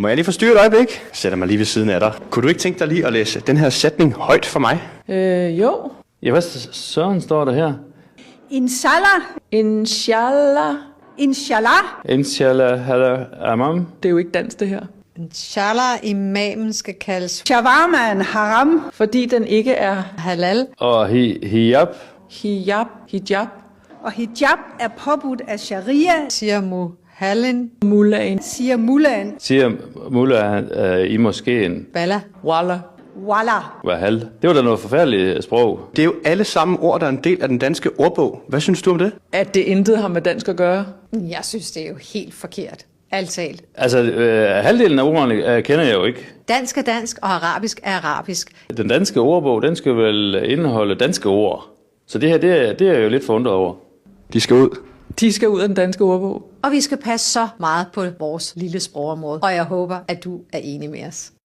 Må jeg lige forstyrre et øjeblik? Sætter mig lige ved siden af dig. Kunne du ikke tænke dig lige at læse den her sætning højt for mig? Jo. Ja, hvad søren står der her? Inshallah. Inshallah. Inshallah. Inshallah halal amam. Det er jo ikke dansk, det her. Inshallah, imamen skal kaldes Shawarmaen haram. Fordi den ikke er halal. Og hijab. hijab. Og hijab er påbudt af sharia, Siger muhallin. Mullahen. siger mullahen. Siger mullah i moskeen. Balla. Wallah. Wallah. Wahal. Det var da noget forfærdeligt sprog. Det er jo alle sammen ord, der er en del af den danske ordbog. Hvad synes du om det? At det intet har med dansk at gøre. Jeg synes, det er jo helt forkert. Alt talt. Altså, halvdelen af ordene kender jeg jo ikke. Dansk er dansk, og arabisk er arabisk. Den danske ordbog, den skal vel indeholde danske ord. Så det her, det er jeg jo lidt forundret over. De skal ud. De skal ud af den danske ordbog. Og vi skal passe så meget på vores lille sprogområde. Og jeg håber, at du er enig med os.